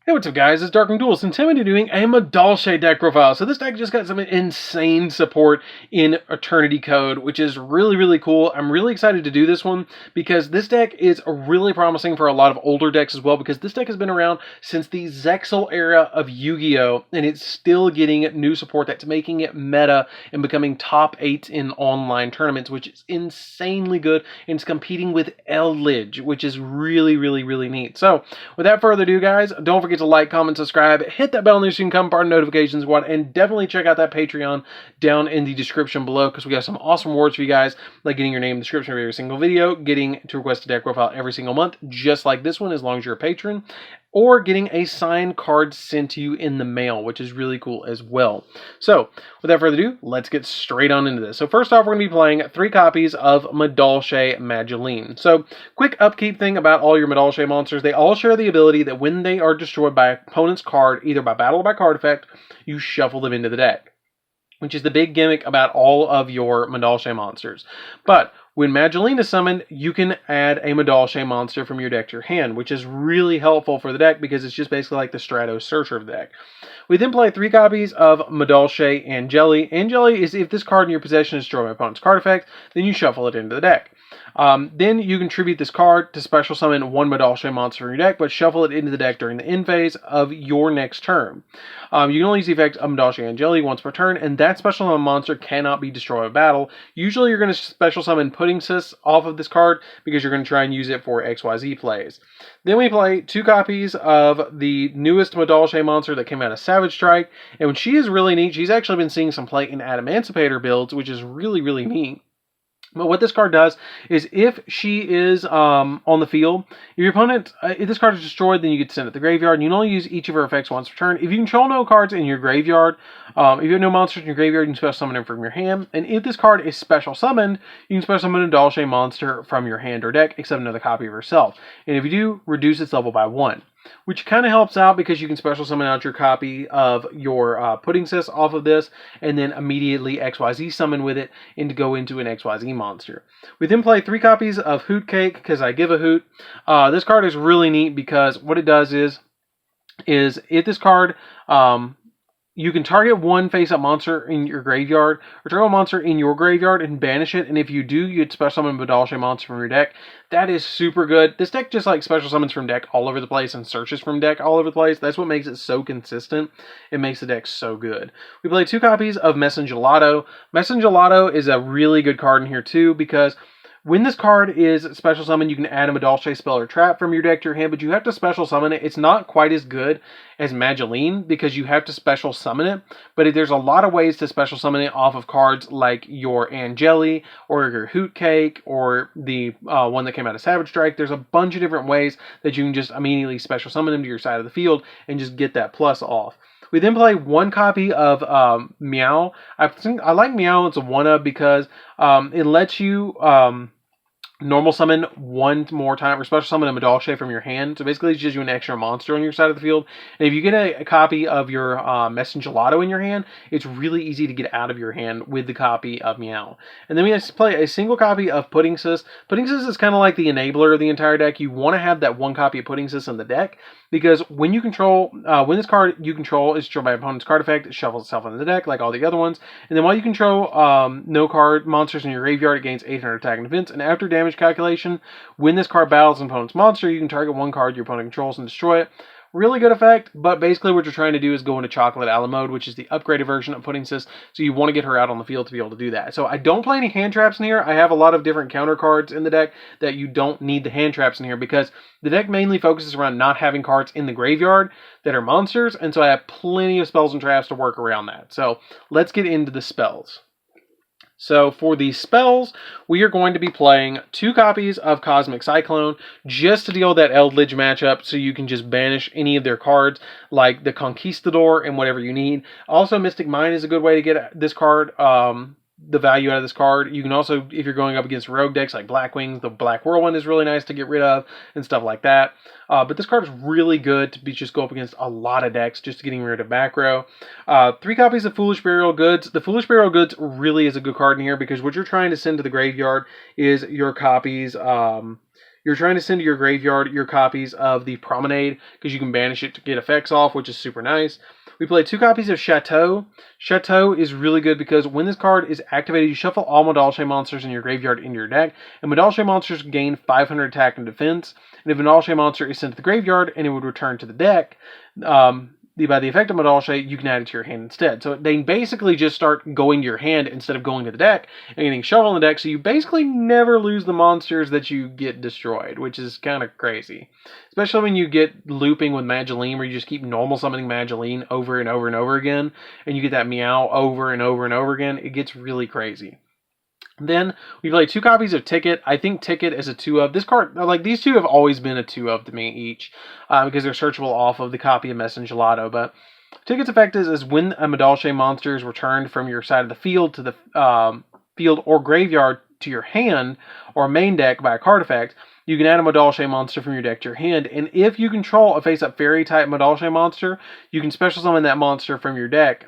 Hey, what's up guys, it's DarkArmedDuelist, and today I'm doing a Madolche deck profile. So this deck just got some insane support in Eternity Code, which is really cool. I'm really excited to do this one because this deck is really promising for a lot of older decks as well, because this deck has been around since the Zexal era of Yu-Gi-Oh! And it's still getting new support that's making it meta and becoming top 8 in online tournaments, which is insanely good, and it's competing with Eldritch, which is really neat. So without further ado guys, don't forget to like, comment, subscribe, hit that bell next so you can come part of notifications, and definitely check out that Patreon down in the description below, because we got some awesome rewards for you guys, like getting your name in the description of every single video, getting to request a deck profile every single month, just like this one, as long as you're a patron, or getting a signed card sent to you in the mail, which is really cool as well. So, without further ado, let's get straight on into this. So first off, we're going to be playing 3 copies of Madolche Madolche. So, quick upkeep thing about all your Madolche monsters: they all share the ability that when they are destroyed by opponent's card, either by battle or by card effect, you shuffle them into the deck, which is the big gimmick about all of your Madolche monsters. But when Madolche is summoned, you can add a Madolche monster from your deck to your hand, which is really helpful for the deck because it's just basically like the Stratos Searcher of the deck. We then play 3 copies of Madolche Angeli. Angeli is if this card in your possession is destroyed by opponent's card effect, then you shuffle it into the deck. Then you contribute this card to special summon 1 Madolche monster from your deck, but shuffle it into the deck during the end phase of your next turn. You can only use the effect of Madolche Angeli once per turn, and that special summon monster cannot be destroyed by battle. Usually you're going to special summon Pudding Sis off of this card because you're going to try and use it for XYZ plays. Then we play 2 copies of the newest Madolche monster that came out of Savage Strike, and when she is really neat, she's actually been seeing some play in Adamancipator builds, which is really neat. But what this card does is, if she is on the field, if your opponent, if this card is destroyed, then you get to send it to the graveyard, and you can only use each of her effects once per turn. If you control no cards in your graveyard, if you have no monsters in your graveyard, you can special summon them from your hand. And if this card is special summoned, you can special summon a Madolche monster from your hand or deck, except another copy of herself. And if you do, reduce its level by 1. Which kind of helps out because you can special summon out your copy of your Pudding Sis off of this, and then immediately XYZ summon with it and to go into an XYZ monster. We then play 3 copies of Hoot Cake, because I give a hoot. This card is really neat because what it does is if this card, you can target 1 face-up monster in your graveyard, or target a monster in your graveyard and banish it, and if you do, you'd special summon a Madolche monster from your deck. That is super good. This deck just like special summons from deck all over the place and searches from deck all over the place. That's what makes it so consistent. It makes the deck so good. We play 2 copies of Messengelato. Messengelato is a really good card in here too, because when this card is special summoned, you can add a Madolche spell or trap from your deck to your hand, but you have to special summon it. It's not quite as good as Madolche because you have to special summon it, but there's a lot of ways to special summon it off of cards like your Angeli or your Hoot Cake or the one that came out of Savage Strike. There's a bunch of different ways that you can just immediately special summon them to your side of the field and just get that plus off. We then play 1 copy of Meow. I like Meow. It's a 1-of because it lets you normal summon 1 more time, or special summon a Madolche from your hand. So basically, it's just you an extra monster on your side of the field. And if you get a copy of your Messengelato in your hand, it's really easy to get out of your hand with the copy of Meow. And then we play a single copy of Pudding Sis. Pudding Sis is kind of like the enabler of the entire deck. You want to have that 1 copy of Pudding Sis in the deck, because when you control, when this card you control is destroyed by opponent's card effect, it shuffles itself into the deck like all the other ones. And then while you control no card monsters in your graveyard, it gains 800 attack and defense. And after damage calculation, when this card battles an opponent's monster, you can target 1 card your opponent controls and destroy it. Really good effect, but basically what you're trying to do is go into Chocolate Owl mode, which is the upgraded version of Pudding Sis, so you want to get her out on the field to be able to do that. So I don't play any hand traps in here. I have a lot of different counter cards in the deck that you don't need the hand traps in here, because the deck mainly focuses around not having cards in the graveyard that are monsters, and so I have plenty of spells and traps to work around that. So let's get into the spells. So for the spells, we are going to be playing 2 copies of Cosmic Cyclone just to deal with that Eldritch matchup, so you can just banish any of their cards like the Conquistador and whatever you need. Also, Mystic Mine is a good way to get this card, the value out of this card. You can also, if you're going up against rogue decks like Blackwings, the Black Whirlwind is really nice to get rid of and stuff like that. But this card is really good to just go up against a lot of decks, just getting rid of back row. 3 copies of Foolish Burial Goods. The Foolish Burial Goods really is a good card in here, because what you're trying to send to the graveyard is your copies, you're trying to send to your graveyard your copies of the Promenade, because you can banish it to get effects off, which is super nice. We play 2 copies of Chateau. Chateau is really good because when this card is activated, you shuffle all Madolche monsters in your graveyard into your deck, and Madolche monsters gain 500 attack and defense. And if a Madolche monster is sent to the graveyard and it would return to the deck, by the effect of Madolche, you can add it to your hand instead. So they basically just start going to your hand instead of going to the deck and getting shuffled in the deck, so you basically never lose the monsters that you get destroyed, which is kind of crazy. Especially when you get looping with Mageline, where you just keep normal summoning Mageline over and over and over again, and you get that Meow over and over and over again. It gets really crazy. Then we play 2 copies of Ticket. I think Ticket is a 2-of. This card, like, these 2 have always been a 2-of to me each, because they're searchable off of the copy of Messengelato. But Ticket's effect is when a Madolche monster is returned from your side of the field to the field or graveyard to your hand or main deck by a card effect, you can add a Madolche monster from your deck to your hand. And if you control a face-up fairy type Madolche monster, you can special summon that monster from your deck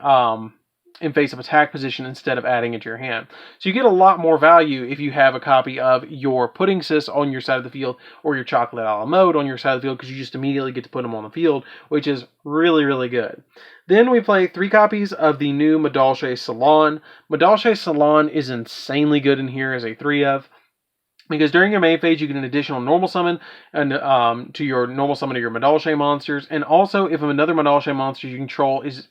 in face-up attack position instead of adding it to your hand. So you get a lot more value if you have a copy of your Pudding Sis on your side of the field or your Chocolate a la Mode on your side of the field, because you just immediately get to put them on the field, which is really, really good. Then we play 3 copies of the new Madolche Salon. Madolche Salon is insanely good in here as a 3-of, because during your main phase, you get an additional normal summon and to your normal summon of your Madolche monsters. And also, if another Madolche monster you control is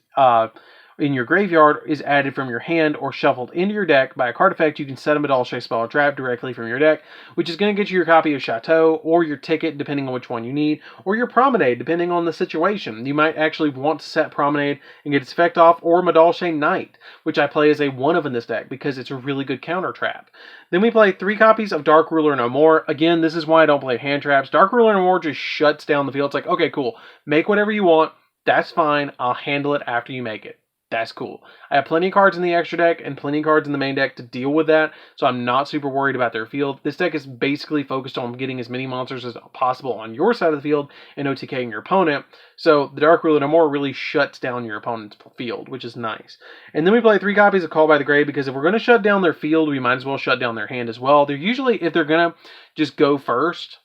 in your graveyard is added from your hand or shuffled into your deck by a card effect, you can set a Madolche spell or trap directly from your deck, which is going to get you your copy of Chateau, or your Ticket, depending on which one you need, or your Promenade, depending on the situation. You might actually want to set Promenade and get its effect off, or Madolche Knight, which I play as a 1-of in this deck because it's a really good counter trap. Then we play 3 copies of Dark Ruler No More. Again, this is why I don't play hand traps. Dark Ruler No More just shuts down the field. It's like, okay, cool, make whatever you want, that's fine, I'll handle it after you make it. That's cool. I have plenty of cards in the extra deck and plenty of cards in the main deck to deal with that, so I'm not super worried about their field. This deck is basically focused on getting as many monsters as possible on your side of the field and OTKing your opponent, so the Dark Ruler No More really shuts down your opponent's field, which is nice. And then we play 3 copies of Call by the Grave, because if we're going to shut down their field, we might as well shut down their hand as well. They're usually, if they're going to just go first,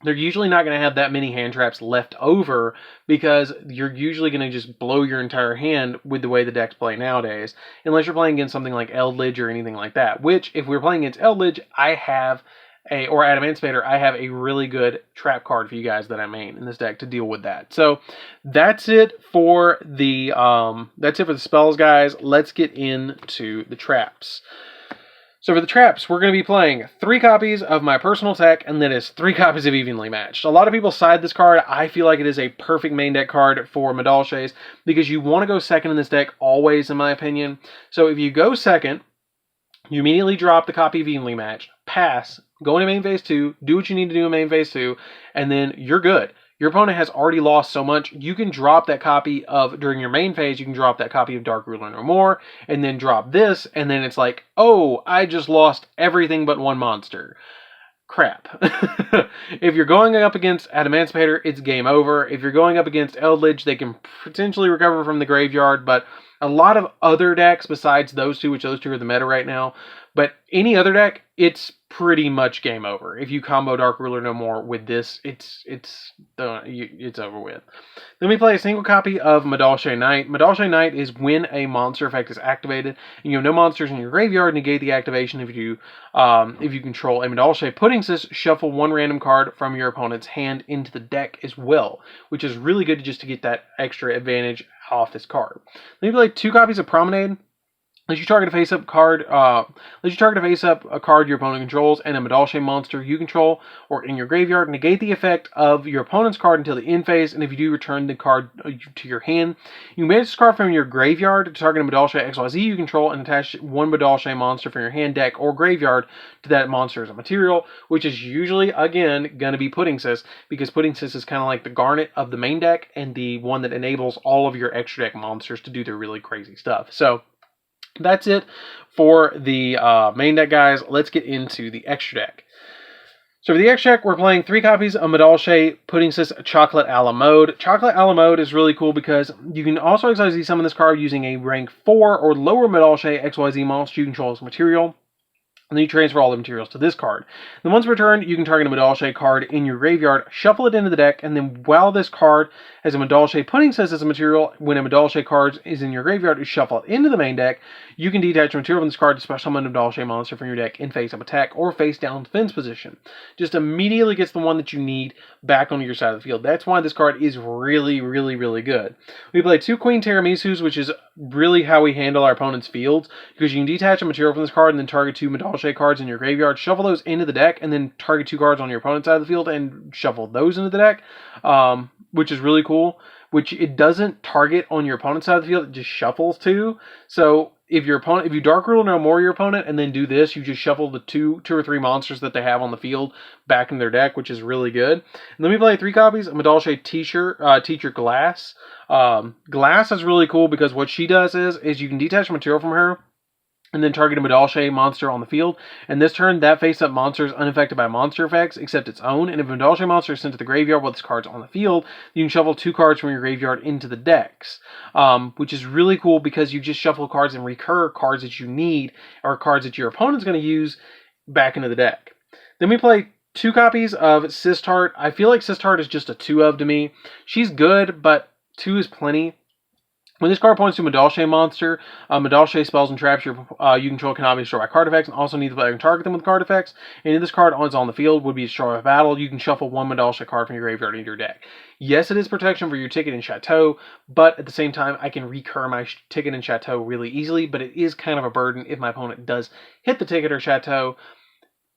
they're usually not going to have that many hand traps left over, because you're usually going to just blow your entire hand with the way the decks play nowadays, unless you're playing against something like Eldritch or anything like that, which, if we're playing against Eldritch, or Adamancipator, I have a really good trap card for you guys that I main in this deck to deal with that. So that's it for the spells, guys. Let's get into the traps. So for the traps, we're going to be playing 3 copies of my personal tech, and that is 3 copies of Evenly Matched. A lot of people side this card. I feel like it is a perfect main deck card for Madolches, because you want to go second in this deck always, in my opinion. So if you go second, you immediately drop the copy of Evenly Matched, pass, go into main phase 2, do what you need to do in main phase 2, and then you're good. Your opponent has already lost so much, you can drop that copy of, during your main phase, you can drop that copy of Dark Ruler No More, and then drop this, and then it's like, oh, I just lost everything but 1 monster. Crap. If you're going up against Adamancipator, it's game over. If you're going up against Eldritch, they can potentially recover from the graveyard, but a lot of other decks besides those 2, which those 2 are the meta right now, but any other deck, it's pretty much game over. If you combo Dark Ruler No More with this, it's over with. Then we play a single copy of Madolche Knight. Madolche Knight is when a monster effect is activated, and you have no monsters in your graveyard. Negate the activation if you control a Madolche Pudding Sis. Shuffle 1 random card from your opponent's hand into the deck as well, which is really good just to get that extra advantage off this card. Then we play 2 copies of Promenade. Let you target a face-up card. Let you target a face-up a card your opponent controls and a Madolche monster you control or in your graveyard. Negate the effect of your opponent's card until the end phase, and if you do, return the card to your hand. You may this card from your graveyard to target a Madolche XYZ you control and attach 1 Madolche monster from your hand, deck, or graveyard to that monster as a material, which is usually, again, going to be Pudding Sis, because Pudding Sis is kind of like the Garnet of the main deck and the one that enables all of your extra deck monsters to do their really crazy stuff. So that's it for the main deck, guys. Let's get into the extra deck. So for the extra deck, we're playing 3 copies of Madolche Pudding Sis Chocolate a la Mode. Chocolate a la Mode is really cool because you can also XYZ summon this card using a rank 4 or lower Madolche XYZ monster you control as material. And then you transfer all the materials to this card. Then once returned, you can target a Madolche card in your graveyard, shuffle it into the deck, and then while this card has a Madolche Pudding Cess as a material, when a Madolche card is in your graveyard, you shuffle it into the main deck. You can detach material from this card to special summon a Madolche monster from your deck in face-up attack or face-down defense position. Just immediately gets the one that you need back onto your side of the field. That's why this card is really, really, really good. We play 2 Queen Tiramisus, which is really how we handle our opponent's fields, because you can detach a material from this card and then target 2 Madolche cards in your graveyard, shuffle those into the deck, and then target 2 cards on your opponent's side of the field and shuffle those into the deck, which is really cool. Which it doesn't target on your opponent's side of the field, it just shuffles 2. So if you Dark Rule no more your opponent and then do this, you just shuffle the two or three monsters that they have on the field back in their deck, which is really good. And let me play 3 copies of Madolche Teacher Glass. Glass is really cool because what she does is you can detach material from her and then target a Madolche monster on the field. And this turn, that face-up monster is unaffected by monster effects except its own. And if a Madolche monster is sent to the graveyard while this card's on the field, you can shuffle 2 cards from your graveyard into the decks, which is really cool because you just shuffle cards and recur cards that you need or cards that your opponent's going to use back into the deck. Then we play 2 copies of Sistart. I feel like Sistart is just a 2 of to me. She's good, but 2 is plenty. When this card points to a Madolche monster, Madolche spells and traps you control cannot be destroyed by card effects, and also need the player to target them with card effects. And if this card is on the field, would be destroyed by battle, you can shuffle 1 Madolche card from your graveyard into your deck. Yes, it is protection for your ticket in Chateau, but at the same time, I can recur my ticket in Chateau really easily, but it is kind of a burden if my opponent does hit the ticket or Chateau.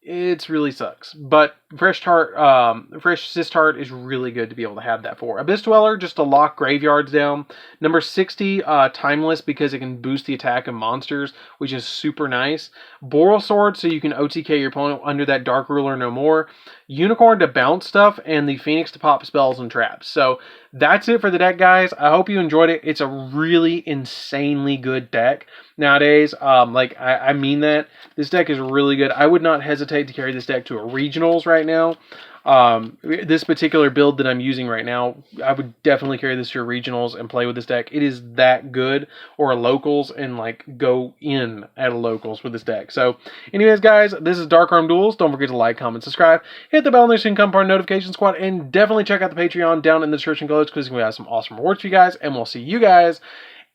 It really sucks, but Fresh Sistart is really good to be able to have that for. Abyss Dweller, just to lock graveyards down. Number 60, Timeless, because it can boost the attack of monsters, which is super nice. Boral Sword, so you can OTK your opponent under that Dark Ruler no more. Unicorn to bounce stuff, and the Phoenix to pop spells and traps. So that's it for the deck, guys. I hope you enjoyed it. It's a really insanely good deck nowadays. I mean that. This deck is really good. I would not hesitate to carry this deck to a regionals right now. This particular build that I'm using right now, I would definitely carry this to your regionals and play with this deck. It is that good, or a locals, and go in at a locals with this deck. So anyways, guys, this is DarkArmedDuelist. Don't forget to like, comment, subscribe, hit the bell notification, become part of the notification squad, and definitely check out the Patreon down in the description below because we have some awesome rewards for you guys, and we'll see you guys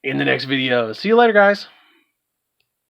in the next video. See you later, guys.